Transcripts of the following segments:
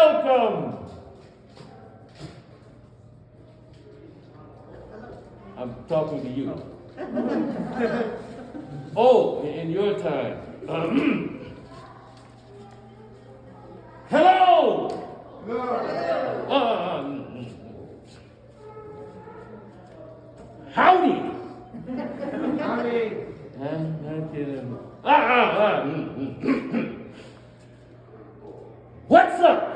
Welcome. I'm talking to you. Oh, in your time. Hello. Howdy. Howdy. What's up?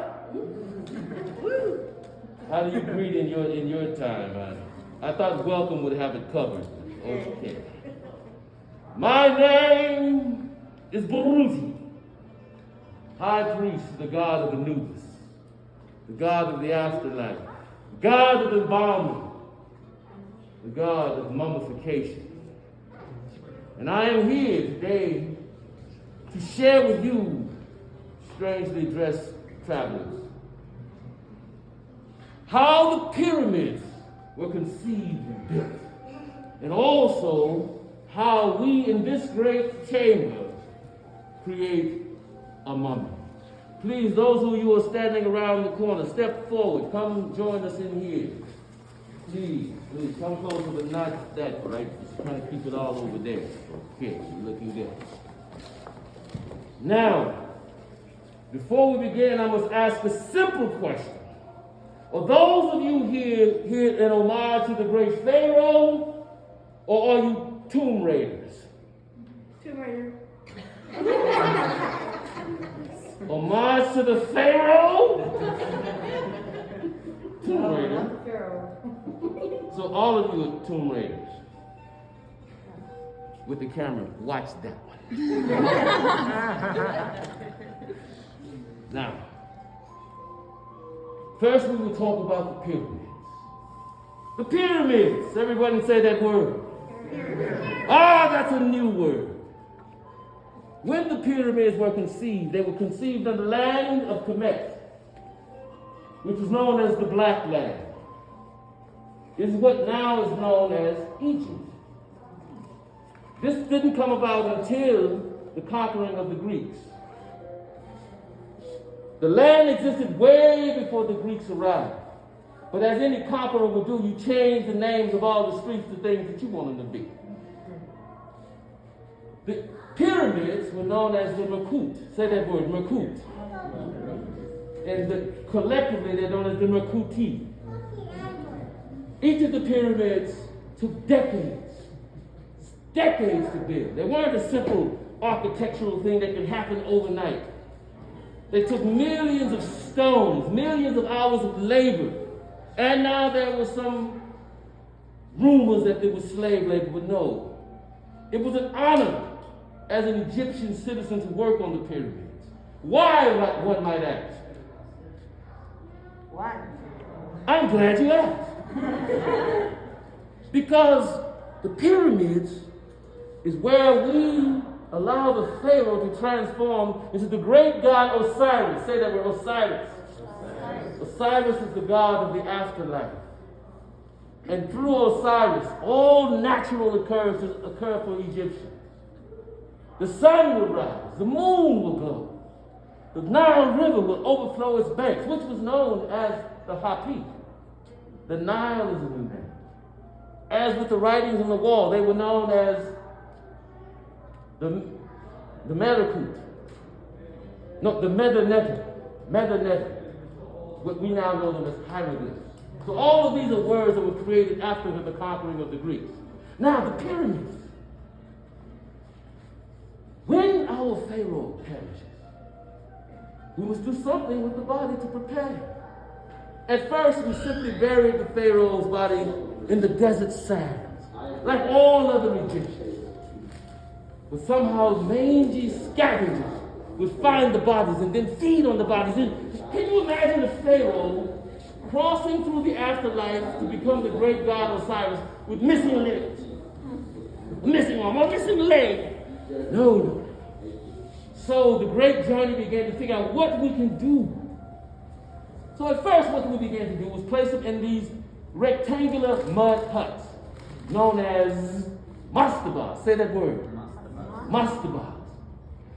How do you greet in your time? I thought welcome would have it covered. Okay. My name is Baruti, High Priest, the God of Anubis, the God of the afterlife, God of embalming, the God of mummification. And I am here today to share with you, strangely dressed travelers, how the pyramids were conceived and built, and also how we in this great chamber create a mummy. Please, those of you who are standing around the corner, step forward. Come join us in here. Please, come closer, but not that, right? Just trying to keep it all over there. Okay, you're looking good. Now, before we begin, I must ask a simple question. Are those of you here in homage to the great pharaoh, or are you tomb raiders? Tomb Raider. Homage to the pharaoh? Tomb Raider. Pharaoh. So all of you are tomb raiders. With the camera, watch that one. Now, first we will talk about the pyramids. The pyramids. Everybody say that word. Ah, that's a new word. When the pyramids were conceived, they were conceived in the land of Kemet, which is known as the Black Land. It is what now is known as Egypt. This didn't come about until the conquering of the Greeks. The land existed way before the Greeks arrived. But as any conqueror would do, you change the names of all the streets to things that you want them to be. The pyramids were known as the Makut. Say that word, Makut. And collectively, they're known as the Makuti. Each of the pyramids took decades to build. They weren't a simple architectural thing that could happen overnight. They took millions of stones, millions of hours of labor. And now there were some rumors that there was slave labor, but no. It was an honor as an Egyptian citizen to work on the pyramids. Why, one might ask? Why? I'm glad you asked. Because the pyramids is where we allow the pharaoh to transform into the great god Osiris. Say that word, Osiris. Osiris is the god of the afterlife. And through Osiris, all natural occurrences occur for Egyptians. The sun will rise, the moon will glow, the Nile River will overflow its banks, which was known as the Hapi. The Nile is a new name. As with the writings on the wall, they were known as the Merakut. No, the Medaneta. What we now know them as hieroglyphs. So all of these are words that were created after the conquering of the Greeks. Now, the pyramids. When our pharaoh perishes, we must do something with the body to prepare. At first, we simply buried the pharaoh's body in the desert sands, like all other Egyptians. But somehow mangy scavengers would find the bodies and then feed on the bodies. And can you imagine a pharaoh crossing through the afterlife to become the great god Osiris with missing limbs, a missing arm, or missing leg? No. So the great journey began to figure out what we can do. So at first, what we began to do was place them in these rectangular mud huts, known as mastabas. Say that word. Mastabas.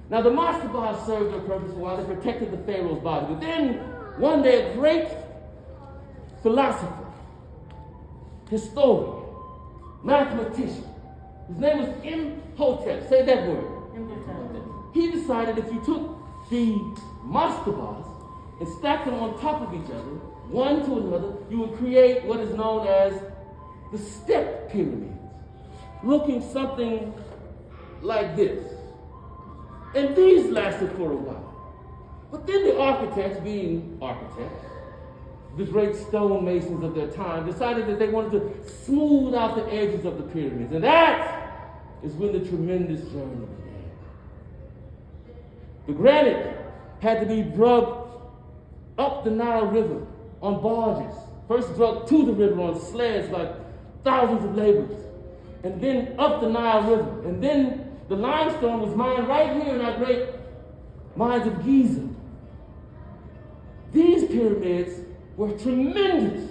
Now the mastabas served their purpose for a while. They protected the pharaoh's body. But then One day, a great philosopher, historian, mathematician, his name was Imhotep. Say that word. He decided if you took the mastabas and stacked them on top of each other, one to another, you would create what is known as the step pyramids, looking something like this. And these lasted for a while. But then the architects, being architects, the great stonemasons of their time, decided that they wanted to smooth out the edges of the pyramids. And that is when the tremendous journey began. The granite had to be drugged up the Nile River on barges. First drugged to the river on sleds like thousands of laborers. And then up the Nile River. And then the limestone was mined right here in our great mines of Giza. These pyramids were tremendous.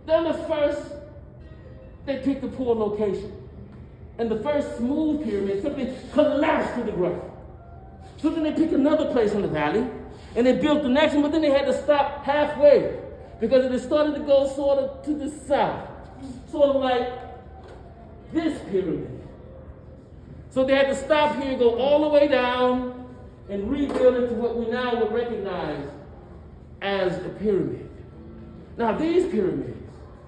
Then the first, they picked a poor location. And the first smooth pyramid simply collapsed to the ground. So then they picked another place in the valley, and they built the next one, but then they had to stop halfway because it had started to go sort of to the south, sort of like this pyramid. So they had to stop here, go all the way down, and rebuild it to what we now would recognize as a pyramid. Now these pyramids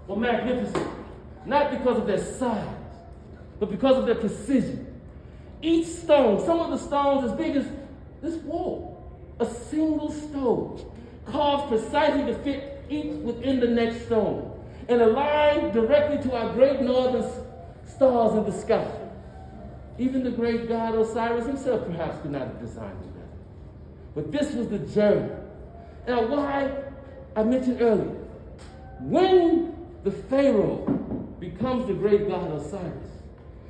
were magnificent, not because of their size, but because of their precision. Each stone, some of the stones as big as this wall, a single stone, carved precisely to fit each within the next stone, and aligned directly to our great northern stars in the sky. Even the great god Osiris himself perhaps could not have designed it better. But this was the journey. Now, why I mentioned earlier, when the pharaoh becomes the great god Osiris,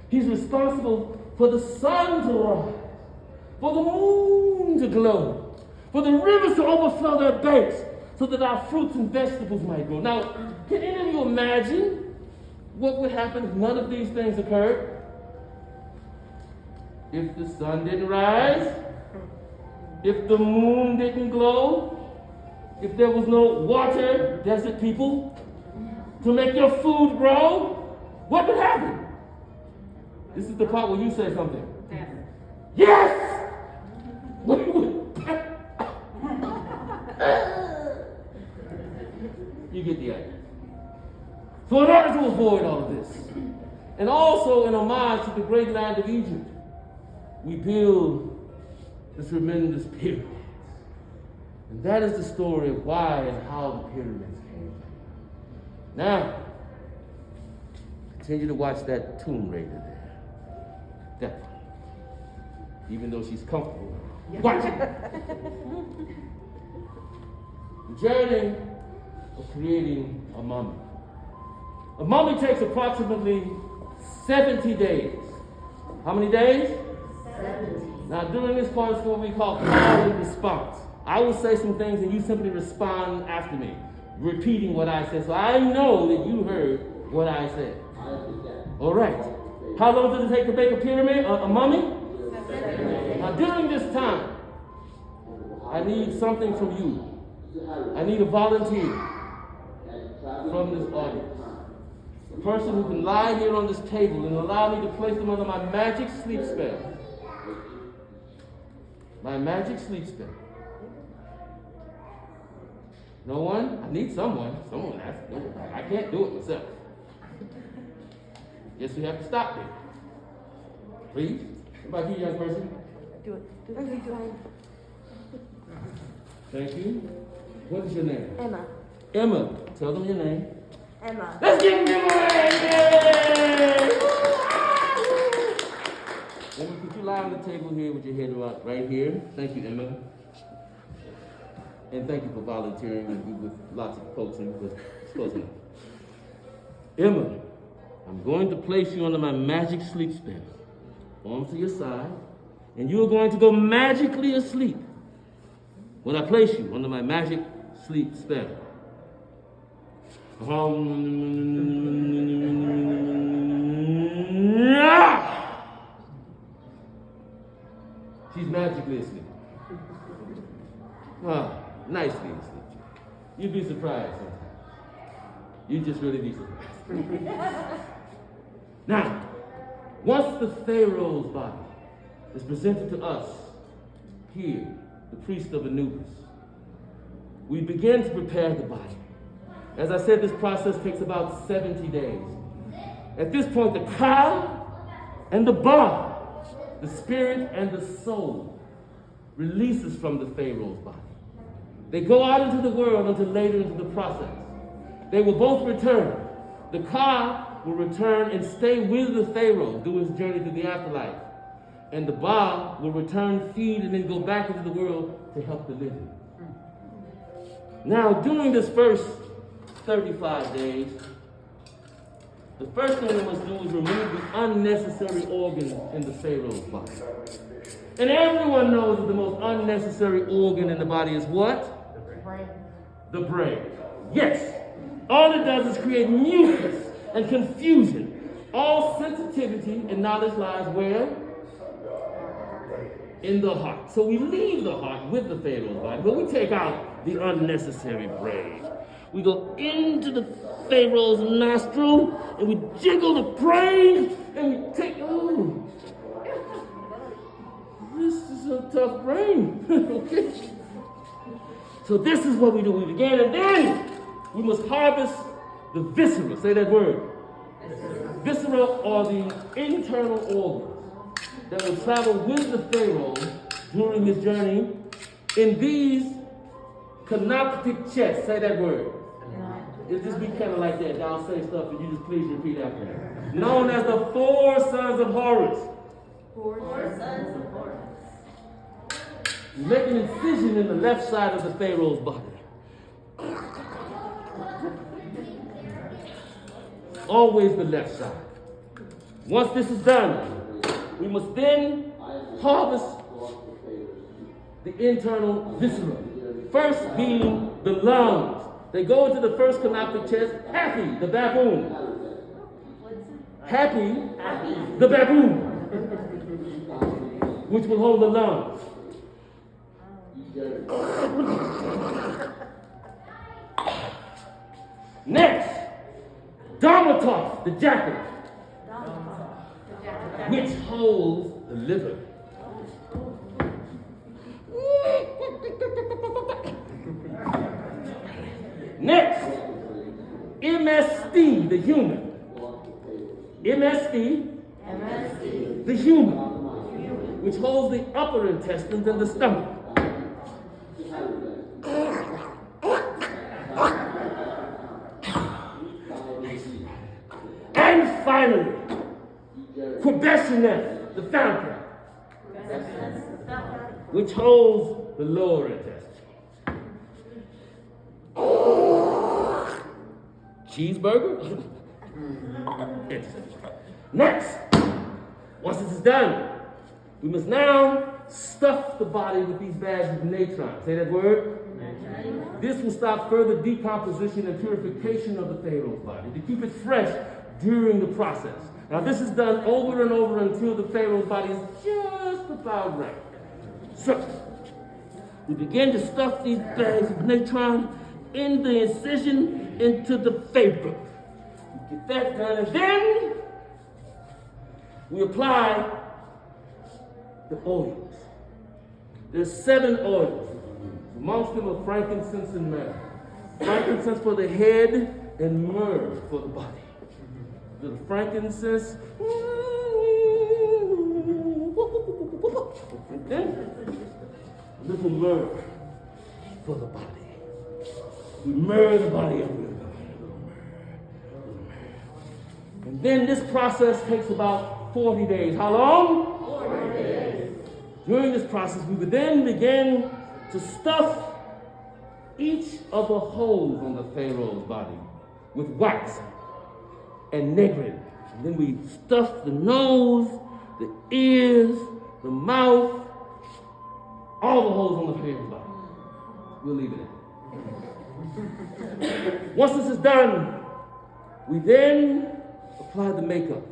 he's responsible for the sun to rise, for the moon to glow, for the rivers to overflow their banks, so that our fruits and vegetables might grow. Now, can any of you imagine what would happen if none of these things occurred? If the sun didn't rise, if the moon didn't glow, if there was no water, desert people, to make your food grow, what would happen? This is the part where you say something. Yes! You get the idea. So in order to avoid all of this, and also in homage to the great land of Egypt, we build the tremendous pyramids. And that is the story of why and how the pyramids came. Now, continue to watch that Tomb Raider there. That one. Even though she's comfortable. Watch it. The journey of creating a mummy. A mummy takes approximately 70 days. How many days? 70. Now, during this part is what we call call and response. I will say some things and you simply respond after me, repeating what I said. So I know that you heard what I said. All right. How long does it take to make a pyramid, a mummy? 70. Now, during this time, I need something from you. I need a volunteer from this audience. A person who can lie here on this table and allow me to place them under my magic sleep spell. My magic sleep spell. No one? I need someone. Someone has to do it. I can't do it myself. Guess we have to stop there. Please. What about you, young person? Do it. Okay. Thank you. What is your name? Emma. Emma. Tell them your name. Emma. Let's give them away! Emma, could you lie on the table here with your head right here? Thank you, Emma. And thank you for volunteering with lots of coaching, but it's close enough. Emma, I'm going to place you under my magic sleep spell. Arms to your side, and you are going to go magically asleep when I place you under my magic sleep spell. She's magically asleep. nicely and sleep. You'd be surprised sometimes. You'd just really be surprised. Now, once the Pharaoh's body is presented to us here, the priest of Anubis, we begin to prepare the body. As I said, this process takes about 70 days. At this point, the ka and the ba, the spirit and the soul, releases from the Pharaoh's body. They go out into the world until later into the process. They will both return. The ka will return and stay with the Pharaoh during his journey to the afterlife. And the ba will return, feed, and then go back into the world to help the living. Now, during this first 35 days, the first thing we must do is remove the unnecessary organs in the Pharaoh's body. And everyone knows that the most unnecessary organ in the body is what? The brain. The brain. Yes. All it does is create mucus and confusion. All sensitivity and knowledge lies where? In the heart. So we leave the heart with the Pharaoh's body, but we take out the unnecessary brain. We go into the Pharaoh's nostril and we jiggle the brain and we take, oh, this is a tough brain. Okay. So this is what we do. We begin, and then we must harvest the viscera. Say that word. Viscera are the internal organs that will travel with the Pharaoh during his journey in these canoptic chests. Say that word. It'll just be kind of like that. I'll say stuff and you just please repeat after me. Known as the four sons of Horus. Four sons of Horus. You make an incision in the left side of the Pharaoh's body. Always the left side. Once this is done, we must then harvest the internal viscera. First being the lungs. They go into the first canoptic chest. Happy, the baboon. Happy, the baboon, which will hold the lungs. Next, Dharmatoph, the jackal, which holds the liver. Next, MSD, the human. MSD, the human, which holds the upper intestines and the stomach. And finally, Quebechinef, the fountain, which holds the lower intestine. Cheeseburger? Next, once this is done, we must now stuff the body with these bags of natron. Say that word. This will stop further decomposition and purification of the Pharaoh's body, to keep it fresh during the process. Now this is done over and over until the Pharaoh's body is just about right. So, we begin to stuff these bags of natron in the incision into the Pharaoh. We get that done, and then we apply the oils. There's 7 oils. Amongst them are frankincense and myrrh. Frankincense for the head and myrrh for the body. The frankincense, and then a little myrrh for the body. We myrrh the body up with and then this process takes about 40 days. How long? 40 days. During this process, we would then begin to stuff each of the holes on the Pharaoh's body with wax and negrin. And then we stuff the nose, the ears, the mouth, all the holes on the Pharaoh's body. We'll leave it at. Once this is done, we then apply the makeup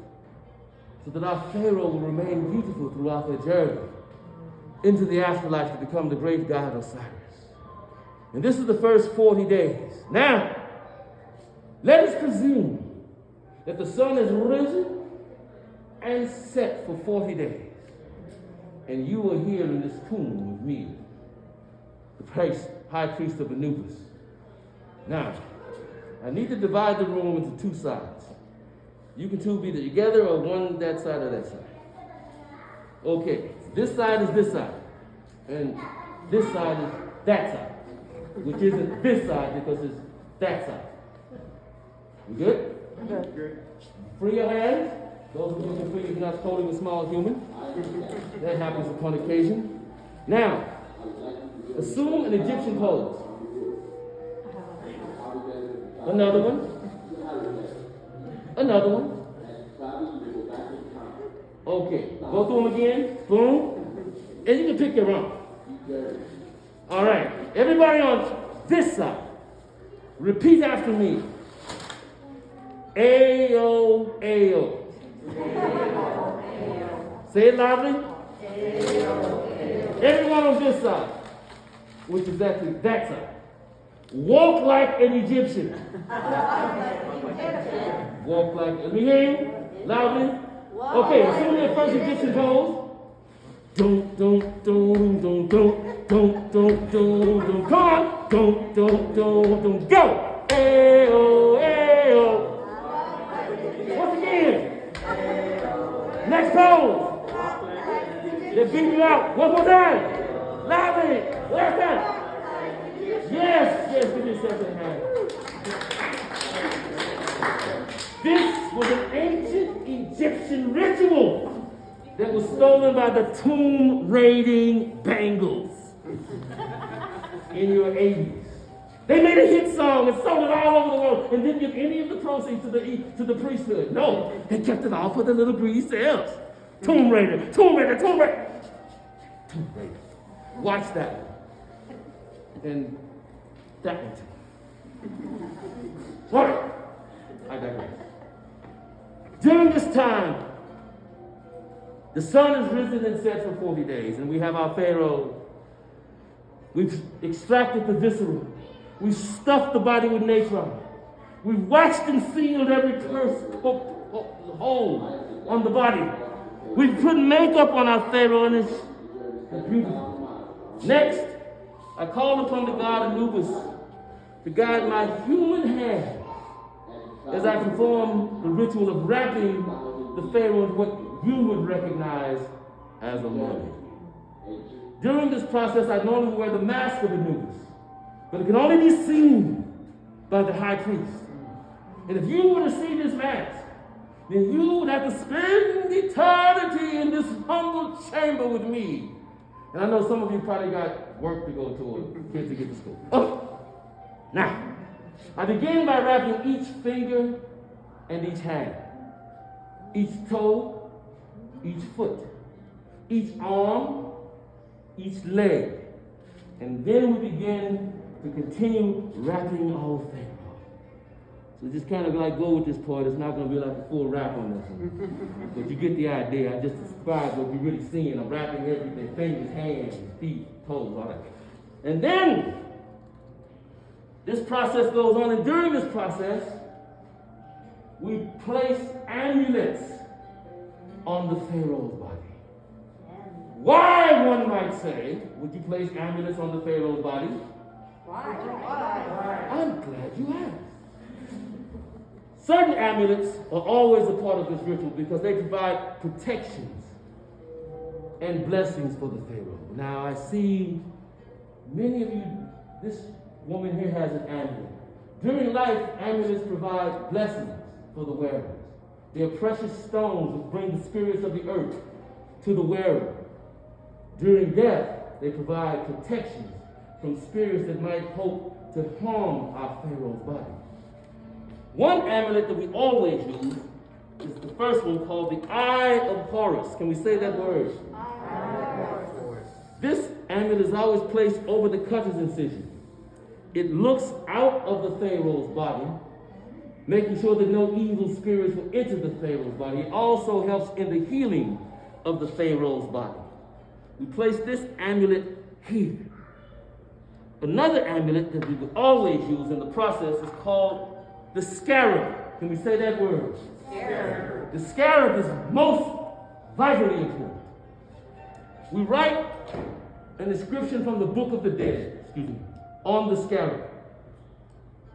so that our Pharaoh will remain beautiful throughout their journey into the afterlife to become the great god Osiris. And this is the first 40 days. Now, let us presume that the sun has risen and set for 40 days. And you are here in this tomb with me, the high priest of Anubis. Now, I need to divide the room into two sides. You can two be together or one that side or that side. Okay, this side is this side. And this side is that side. Which isn't this side because it's that side. You good? Good. Free your hands. Those of you who can free, you're not holding a small human. That happens upon occasion. Now, assume an Egyptian pose. Another one. Another one. Okay, go through them again. Boom. And you can pick your own. All right, everybody on this side, repeat after me. Ayo, ayo. Say it loudly. Everyone on this side, which is actually that side. Walk like an Egyptian. Walk like, let me hear you loudly. Okay, assume your first Egyptian pose. Don't, don't, don't, don't, don't, don't, don't, don't, come on. Don't, go. Ayo, ayo. Once again. Next pose. They're beating you out. One more time. Loudly. Last time. Yes, give yourself a hand. This was an ancient Egyptian ritual that was stolen by the tomb raiding Bengals in your 80s. They made a hit song and sold it all over the world and didn't give any of the proceeds to the priesthood. No, they kept it all for the little greedy selves. Tomb Raider. Watch that one. And that one too. All right, I digress. During this time, the sun has risen and set for 40 days, and we have our pharaoh. We've extracted the viscera. We've stuffed the body with natron. We've waxed and sealed every hole on the body. We've put makeup on our pharaoh, and it's beautiful. Next, I called upon the god Anubis to guide my human hand as I perform the ritual of wrapping the pharaoh in what you would recognize as a mummy. During this process, I normally wear the mask of Anubis, but it can only be seen by the high priest. And if you were to see this mask, then you would have to spend eternity in this humble chamber with me. And I know some of you probably got work to go to or kids to get to school. Okay. Now, I begin by wrapping each finger and each hand, each toe, each foot, each arm, each leg. And then we begin to continue wrapping our pharaoh. So just kind of like go with this part. It's not going to be like a full wrap on this one. But you get the idea. I just described what you're really seeing. I'm wrapping everything, fingers, hands, feet, toes, all that. And then this process goes on, and during this process, we place amulets on the pharaoh's body. Why, one might say, would you place amulets on the pharaoh's body? Why? I'm glad you asked. Certain amulets are always a part of this ritual because they provide protections and blessings for the pharaoh. Now, I see many of you, this woman here has an amulet. During life, amulets provide blessings for the wearers. They are precious stones which bring the spirits of the earth to the wearer. During death, they provide protections from spirits that might hope to harm our pharaoh's body. One amulet that we always use is the first one called the Eye of Horus. Can we say that word? This amulet is always placed over the cutter's incision. It looks out of the pharaoh's body, making sure that no evil spirits will enter the pharaoh's body. It also helps in the healing of the pharaoh's body. We place this amulet here. Another amulet that we would always use in the process is called the scarab. Can we say that word? Scarab. The scarab is most vitally important. We write an inscription from the Book of the Dead, on the scarab.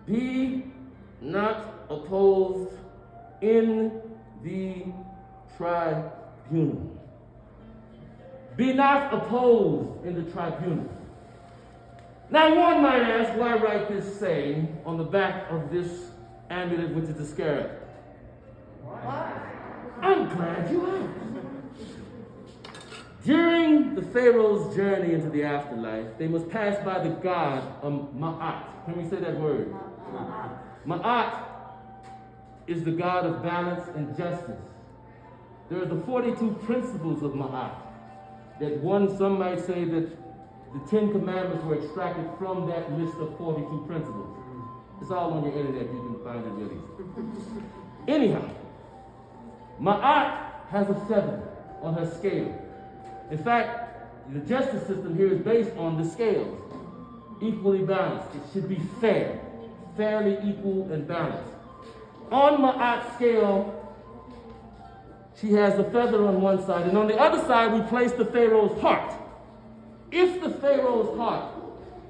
Be not opposed in the tribunal. Be not opposed in the tribunal. Now one might ask, why write this saying on the back of this amulet, which is the scarab? Why? I'm glad you asked. During the Pharaoh's journey into the afterlife, they must pass by the god of Ma'at. Can we say that word? Ma'at is the god of balance and justice. There are the 42 principles of Ma'at. Some might say that the 10 commandments were extracted from that list of 42 principles. It's all on your internet, you can find it real easy. Anyhow, Ma'at has a feather on her scale. In fact, the justice system here is based on the scales, equally balanced. It should be fair, fairly equal and balanced. On Ma'at's scale, she has the feather on one side, and on the other side we place the Pharaoh's heart. If the Pharaoh's heart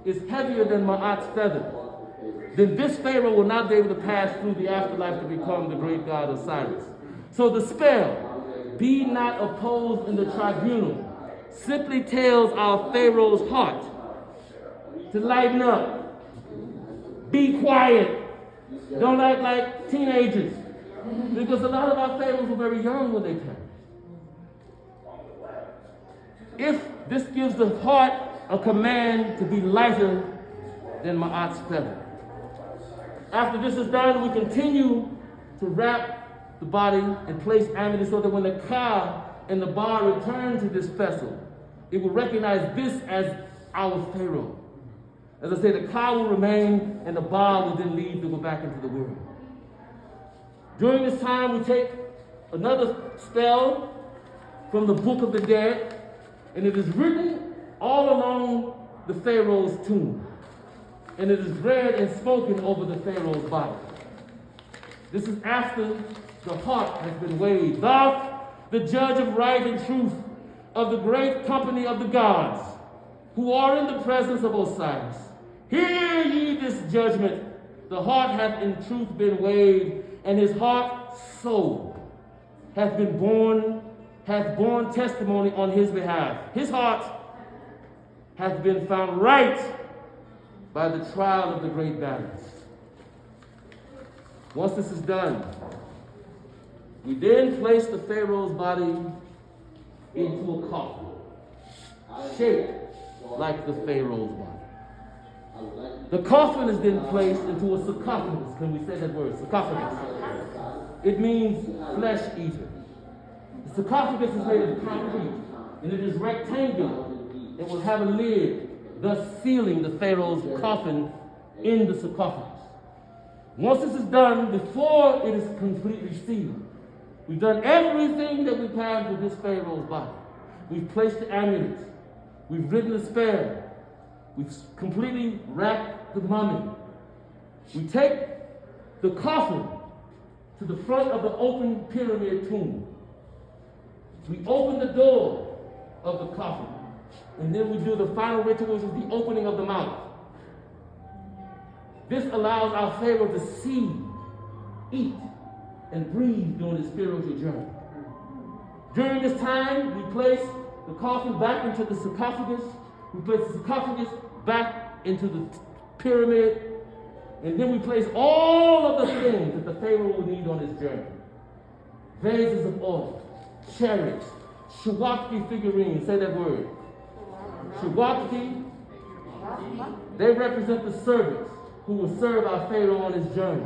is heavier than Ma'at's feather, then this Pharaoh will not be able to pass through the afterlife to become the great god Osiris. So the spell, be not opposed in the tribunal, simply tells our Pharaoh's heart to lighten up, be quiet, don't act like teenagers, because a lot of our Pharaohs were very young when they came. If this gives the heart a command to be lighter than Ma'at's feather. After this is done, we continue to wrap the body and place amulets so that when the Ka and the Ba return to this vessel, it will recognize this as our Pharaoh. As I say, the Ka will remain and the Ba will then leave to go back into the world. During this time, we take another spell from the Book of the Dead, and it is written all along the Pharaoh's tomb. And it is read and spoken over the Pharaoh's body. This is after the heart has been weighed. Thou, the judge of right and truth, of the great company of the gods, who are in the presence of Osiris, hear ye this judgment. The heart hath in truth been weighed, and his heart soul hath borne testimony on his behalf. His heart hath been found right by the trial of the great balance. Once this is done, we then place the Pharaoh's body into a coffin, shaped like the Pharaoh's body. The coffin is then placed into a sarcophagus. Can we say that word? Sarcophagus. It means flesh eater. The sarcophagus is made of concrete, and it is rectangular. It will have a lid, thus sealing the Pharaoh's coffin in the sarcophagus. Once this is done, before it is completely sealed, we've done everything that we can with this Pharaoh's body. We've placed the amulets. We've written the spell. We've completely wrapped the mummy. We take the coffin to the front of the open pyramid tomb. We open the door of the coffin, and then we do the final ritual, which is the opening of the mouth. This allows our Pharaoh to see, eat, and breathe during his spiritual journey. During this time, we place the coffin back into the sarcophagus. We place the sarcophagus back into the pyramid. And then we place all of the things that the Pharaoh will need on his journey. Vases of oil, chariots, Shawaki figurines, say that word. Shawaki, they represent the servants who will serve our Pharaoh on his journey.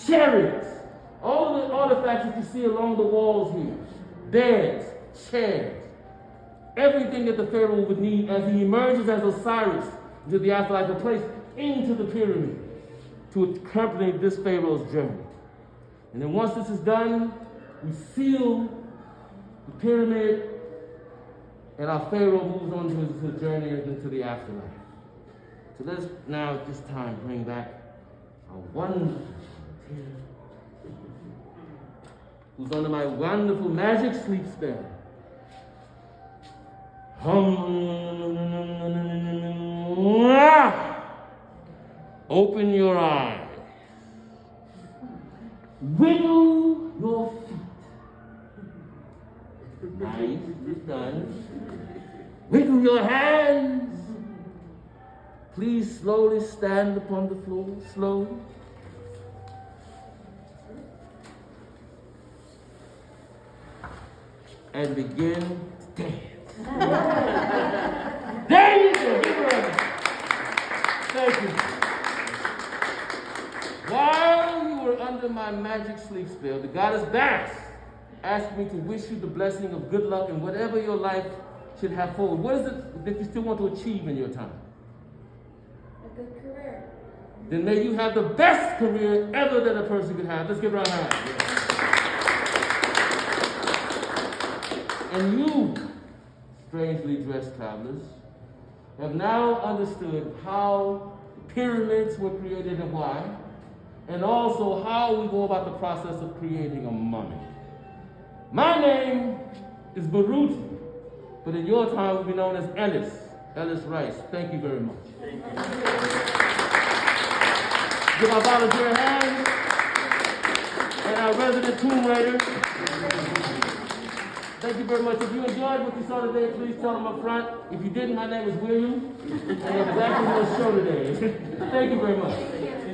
Chariots, all of the artifacts that you see along the walls here, beds, chairs, everything that the Pharaoh would need as he emerges as Osiris into the afterlife are placed into the pyramid to accompany this Pharaoh's journey. And then once this is done, we seal the pyramid, and our Pharaoh moves on to his journey into the afterlife. So let's now at this time bring back a wonderful volunteer who's under my wonderful magic sleep spell. Open your eyes. Wiggle your feet. Nice, it's done. Wiggle your hands. Please slowly stand upon the floor, slowly. And begin to dance. There you go. Give her a- Thank you. While you were under my magic sleep spell, the goddess Bass asked me to wish you the blessing of good luck in whatever your life should have forward. What is it that you still want to achieve in your time? A good career. Then may you have the best career ever that a person could have. Let's give her a hand. And you, strangely dressed travelers, have now understood how the pyramids were created and why, and also how we go about the process of creating a mummy. My name is Baruti, but in your time will be known as Ellis Rice. Thank you very much. Give our volunteer a hand, and our resident tomb raider. Thank you very much. If you enjoyed what you saw today, please tell them up front. If you didn't, my name is William, and I'm glad to do a show today. Thank you very much.